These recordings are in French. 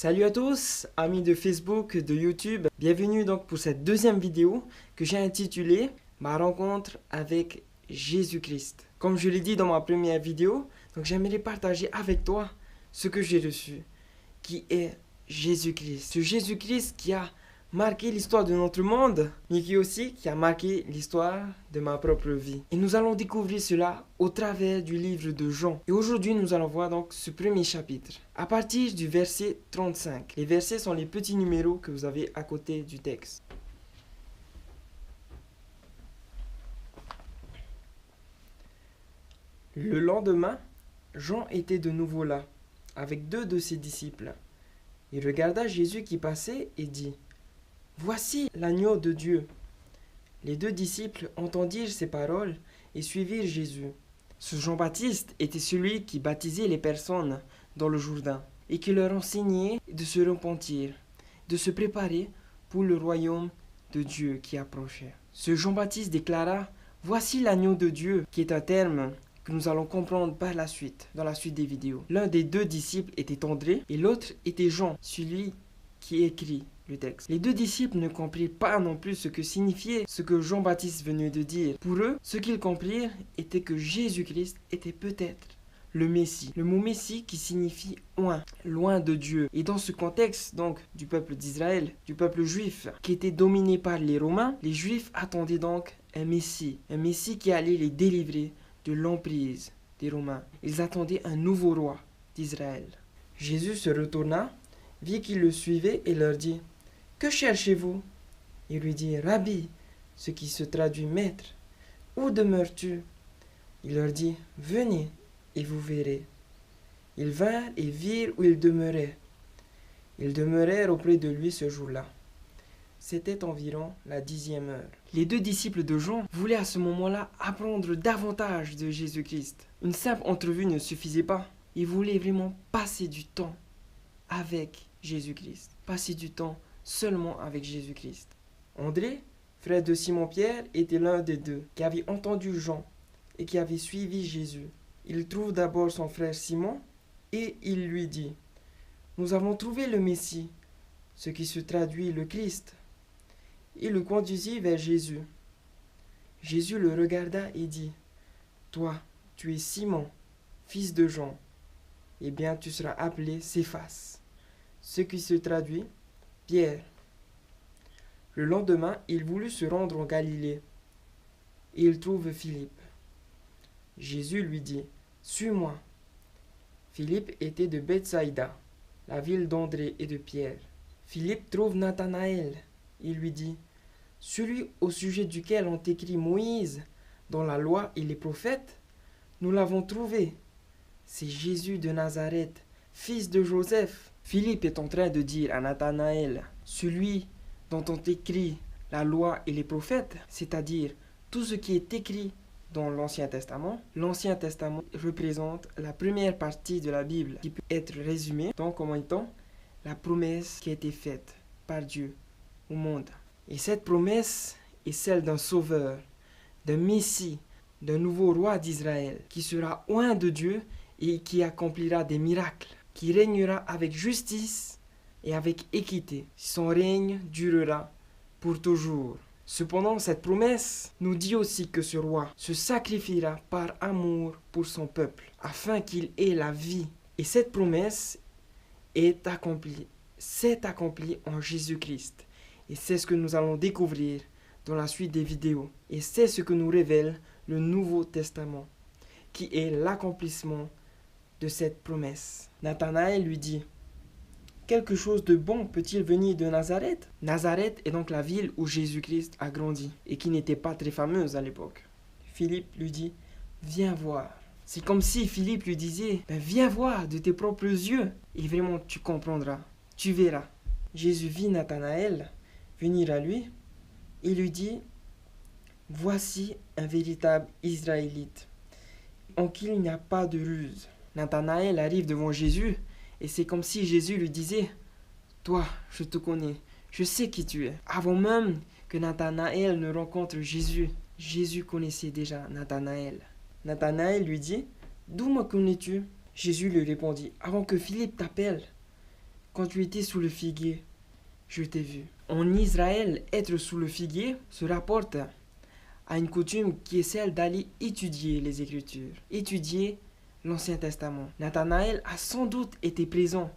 Salut à tous, amis de Facebook, de YouTube. Bienvenue donc pour cette deuxième vidéo que j'ai intitulée Ma rencontre avec Jésus-Christ. Comme je l'ai dit dans ma première vidéo, donc j'aimerais partager avec toi ce que j'ai reçu, qui est Jésus-Christ. Ce Jésus-Christ qui a marqué l'histoire de notre monde, mais qui a marqué l'histoire de ma propre vie. Et nous allons découvrir cela au travers du livre de Jean. Et aujourd'hui, nous allons voir donc ce premier chapitre. À partir du verset 35. Les versets sont les petits numéros que vous avez à côté du texte. Le lendemain, Jean était de nouveau là, avec 2 de ses disciples. Il regarda Jésus qui passait et dit : Voici l'agneau de Dieu. Les 2 disciples entendirent ces paroles et suivirent Jésus. Ce Jean-Baptiste était celui qui baptisait les personnes dans le Jourdain et qui leur enseignait de se repentir, de se préparer pour le royaume de Dieu qui approchait. Ce Jean-Baptiste déclara : Voici l'agneau de Dieu, qui est un terme que nous allons comprendre par la suite, dans la suite des vidéos. L'un des 2 disciples était André et l'autre était Jean, celui qui écrit le texte. Les 2 disciples ne comprirent pas non plus ce que signifiait ce que Jean-Baptiste venait de dire. Pour eux, ce qu'ils comprirent était que Jésus-Christ était peut-être le Messie. Le mot Messie qui signifie loin, loin de Dieu. Et dans ce contexte, donc, du peuple d'Israël, du peuple juif, qui était dominé par les Romains, les Juifs attendaient donc un Messie qui allait les délivrer de l'emprise des Romains. Ils attendaient un nouveau roi d'Israël. Jésus se retourna, vit qu'ils le suivaient et leur dit : Que cherchez-vous ? Ils lui dirent : Rabbi, ce qui se traduit maître, où demeures-tu ? Il leur dit : Venez et vous verrez. Ils vinrent et virent où il demeurait. Ils demeurèrent auprès de lui ce jour-là. C'était environ la 10e heure. Les 2 disciples de Jean voulaient à ce moment-là apprendre davantage de Jésus-Christ. Une simple entrevue ne suffisait pas. Ils voulaient vraiment passer du temps avec Jésus-Christ. Passer du temps seulement avec Jésus-Christ. André, frère de Simon-Pierre, était l'un des 2 qui avait entendu Jean et qui avait suivi Jésus. Il trouve d'abord son frère Simon et il lui dit : Nous avons trouvé le Messie, ce qui se traduit le Christ. Il le conduisit vers Jésus. Jésus le regarda et dit : Toi, tu es Simon, fils de Jean. Eh bien, tu seras appelé Céphas, ce qui se traduit Pierre. Le lendemain, il voulut se rendre en Galilée. Et il trouve Philippe. Jésus lui dit : Suis-moi. Philippe était de Bethsaïda, la ville d'André et de Pierre. Philippe trouve Nathanaël. Il lui dit : Celui au sujet duquel ont écrit Moïse dans la loi et les prophètes, nous l'avons trouvé. C'est Jésus de Nazareth, fils de Joseph. Philippe est en train de dire à Nathanaël : Celui dont ont écrit la loi et les prophètes, c'est-à-dire tout ce qui est écrit dans l'Ancien Testament. L'Ancien Testament représente la première partie de la Bible qui peut être résumée comme étant la promesse qui a été faite par Dieu au monde. Et cette promesse est celle d'un sauveur, d'un Messie, d'un nouveau roi d'Israël qui sera oint de Dieu et qui accomplira des miracles, qui régnera avec justice et avec équité. Son règne durera pour toujours. Cependant, cette promesse nous dit aussi que ce roi se sacrifiera par amour pour son peuple, afin qu'il ait la vie. Et cette promesse s'est accomplie en Jésus-Christ. Et c'est ce que nous allons découvrir dans la suite des vidéos. Et c'est ce que nous révèle le Nouveau Testament, qui est l'accomplissement de cette promesse. Nathanaël lui dit : Quelque chose de bon peut-il venir de Nazareth ? Nazareth est donc la ville où Jésus-Christ a grandi et qui n'était pas très fameuse à l'époque. Philippe lui dit : Viens voir. C'est comme si Philippe lui disait : Viens voir de tes propres yeux et vraiment tu comprendras, tu verras. Jésus vit Nathanaël venir à lui et lui dit : Voici un véritable Israélite, en qui il n'y a pas de ruse. Nathanaël arrive devant Jésus et c'est comme si Jésus lui disait : Toi, je te connais, je sais qui tu es. Avant même que Nathanaël ne rencontre Jésus, Jésus connaissait déjà Nathanaël. Nathanaël lui dit : D'où me connais-tu ? Jésus lui répondit : Avant que Philippe t'appelle, quand tu étais sous le figuier, je t'ai vu. En Israël, être sous le figuier se rapporte à une coutume qui est celle d'aller étudier les Écritures, étudier l'Ancien Testament. Nathanaël a sans doute été présent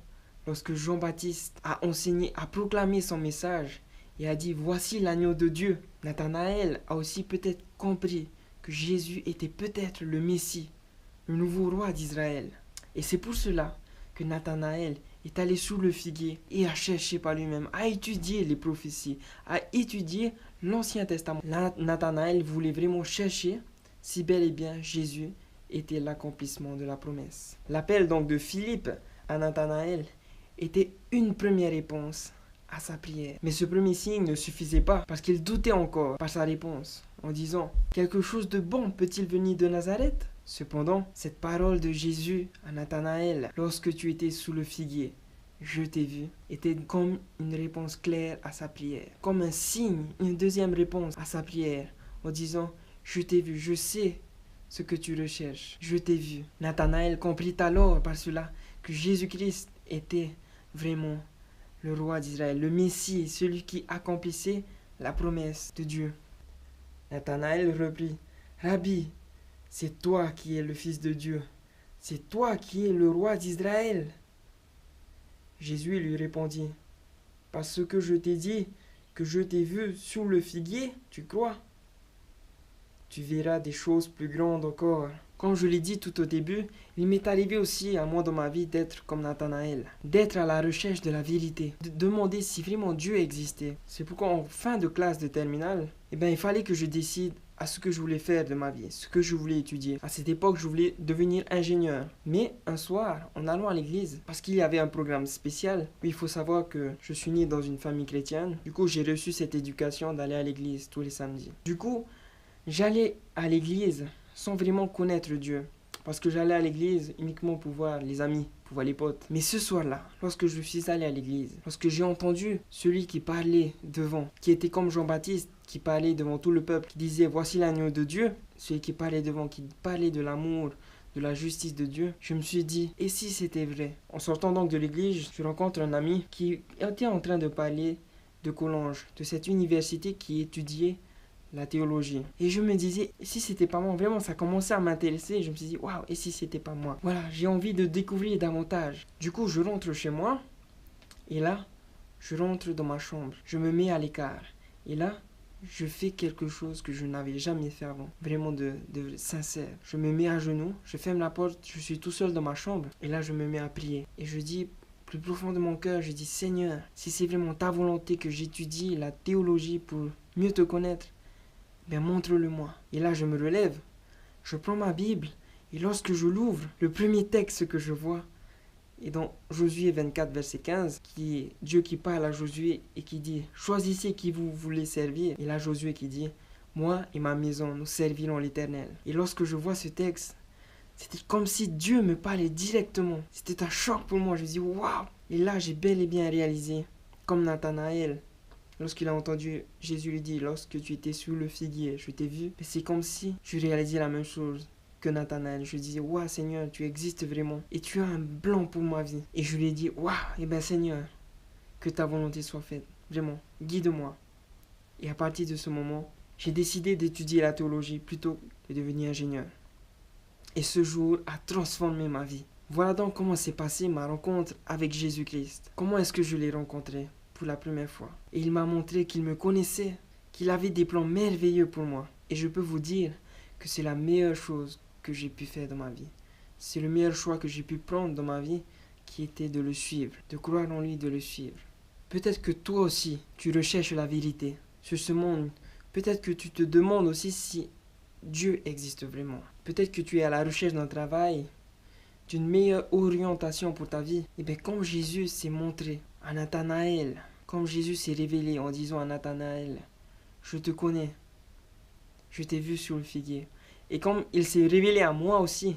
lorsque Jean-Baptiste a enseigné, a proclamé son message et a dit « Voici l'agneau de Dieu ». Nathanaël a aussi peut-être compris que Jésus était peut-être le Messie, le nouveau roi d'Israël. Et c'est pour cela que Nathanaël est allé sous le figuier et a cherché par lui-même, a étudié les prophéties, a étudié l'Ancien Testament. Nathanaël voulait vraiment chercher si bel et bien Jésus était l'accomplissement de la promesse. L'appel donc de Philippe à Nathanaël était une première réponse à sa prière. Mais ce premier signe ne suffisait pas parce qu'il doutait encore par sa réponse en disant « Quelque chose de bon peut-il venir de Nazareth ?» Cependant, cette parole de Jésus à Nathanaël, lorsque tu étais sous le figuier, je t'ai vu, était comme une réponse claire à sa prière, comme un signe, une deuxième réponse à sa prière, en disant, je t'ai vu, je sais ce que tu recherches, je t'ai vu. Nathanaël comprit alors par cela que Jésus-Christ était vraiment le roi d'Israël, le Messie, celui qui accomplissait la promesse de Dieu. Nathanaël reprit, Rabbi, c'est toi qui es le Fils de Dieu. C'est toi qui es le roi d'Israël. Jésus lui répondit, parce que je t'ai dit que je t'ai vu sous le figuier, tu crois? Tu verras des choses plus grandes encore. Comme je l'ai dit tout au début, il m'est arrivé aussi à moi dans ma vie d'être comme Nathanaël, d'être à la recherche de la vérité, de demander si vraiment Dieu existait. C'est pourquoi en fin de classe de terminale, il fallait que je décide à ce que je voulais faire de ma vie, ce que je voulais étudier. À cette époque, je voulais devenir ingénieur. Mais un soir, en allant à l'église, parce qu'il y avait un programme spécial, il faut savoir que je suis né dans une famille chrétienne. Du coup, j'ai reçu cette éducation d'aller à l'église tous les samedis. Du coup, j'allais à l'église sans vraiment connaître Dieu. Parce que j'allais à l'église uniquement pour voir les amis, pour voir les potes. Mais ce soir-là, lorsque je suis allé à l'église, lorsque j'ai entendu celui qui parlait devant, qui était comme Jean-Baptiste, qui parlait devant tout le peuple, qui disait « Voici l'agneau de Dieu », celui qui parlait devant, qui parlait de l'amour, de la justice de Dieu, je me suis dit « Et si c'était vrai ?» En sortant donc de l'église, je rencontre un ami qui était en train de parler de Collonges, de cette université qui étudiait la théologie. Et je me disais, et si c'était pas moi, vraiment ça commençait à m'intéresser. Je me suis dit, waouh, et si c'était pas moi? Voilà, j'ai envie de découvrir davantage. Du coup, je rentre chez moi, et là, je rentre dans ma chambre. Je me mets à l'écart. Et là, je fais quelque chose que je n'avais jamais fait avant. Vraiment de sincère. Je me mets à genoux, je ferme la porte, je suis tout seul dans ma chambre. Et là, je me mets à prier. Et je dis, plus profond de mon cœur, je dis, Seigneur, si c'est vraiment ta volonté que j'étudie la théologie pour mieux te connaître, montre-le-moi. Et là, je me relève, je prends ma Bible, et lorsque je l'ouvre, le premier texte que je vois est dans Josué 24, verset 15, qui est Dieu qui parle à Josué et qui dit « Choisissez qui vous voulez servir ». Et là, Josué qui dit « Moi et ma maison, nous servirons l'Éternel ». Et lorsque je vois ce texte, c'était comme si Dieu me parlait directement. C'était un choc pour moi, je me dis « Waouh !» Et là, j'ai bel et bien réalisé, comme Nathanaël, lorsqu'il a entendu Jésus lui dire, lorsque tu étais sous le figuier, je t'ai vu. C'est comme si je réalisais la même chose que Nathanaël. Je disais, waouh Seigneur, tu existes vraiment. Et tu as un plan pour ma vie. Et je lui ai dit, waouh, Seigneur, que ta volonté soit faite. Vraiment, guide-moi. Et à partir de ce moment, j'ai décidé d'étudier la théologie plutôt que de devenir ingénieur. Et ce jour a transformé ma vie. Voilà donc comment s'est passée ma rencontre avec Jésus-Christ. Comment est-ce que je l'ai rencontré pour la première fois. Et il m'a montré qu'il me connaissait, qu'il avait des plans merveilleux pour moi. Et je peux vous dire que c'est la meilleure chose que j'ai pu faire dans ma vie. C'est le meilleur choix que j'ai pu prendre dans ma vie, qui était de le suivre, de croire en lui, de le suivre. Peut-être que toi aussi, tu recherches la vérité sur ce monde. Peut-être que tu te demandes aussi si Dieu existe vraiment. Peut-être que tu es à la recherche d'un travail, d'une meilleure orientation pour ta vie. Et bien, comme Jésus s'est montré à Nathanaël, comme Jésus s'est révélé en disant à Nathanaël, je te connais, je t'ai vu sur le figuier. Et comme il s'est révélé à moi aussi,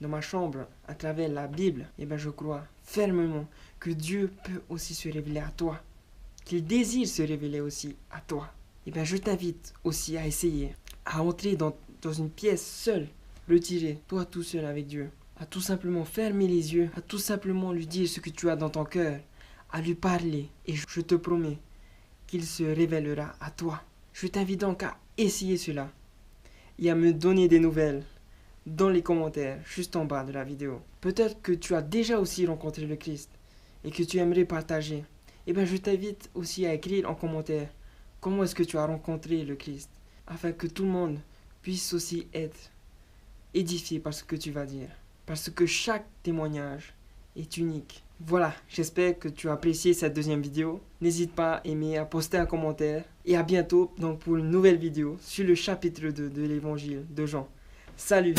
dans ma chambre, à travers la Bible, et je crois fermement que Dieu peut aussi se révéler à toi, qu'il désire se révéler aussi à toi. Et je t'invite aussi à essayer, à entrer dans une pièce seule, retirée, toi tout seul avec Dieu, à tout simplement fermer les yeux, à tout simplement lui dire ce que tu as dans ton cœur, à lui parler et je te promets qu'il se révélera à toi. Je t'invite donc à essayer cela et à me donner des nouvelles dans les commentaires juste en bas de la vidéo. Peut-être que tu as déjà aussi rencontré le Christ et que tu aimerais partager. Eh bien, je t'invite aussi à écrire en commentaire comment est-ce que tu as rencontré le Christ, afin que tout le monde puisse aussi être édifié par ce que tu vas dire. Parce que chaque témoignage est unique. Voilà, j'espère que tu as apprécié cette deuxième vidéo. N'hésite pas à aimer, à poster un commentaire. Et à bientôt donc pour une nouvelle vidéo sur le chapitre 2 de l'évangile de Jean. Salut!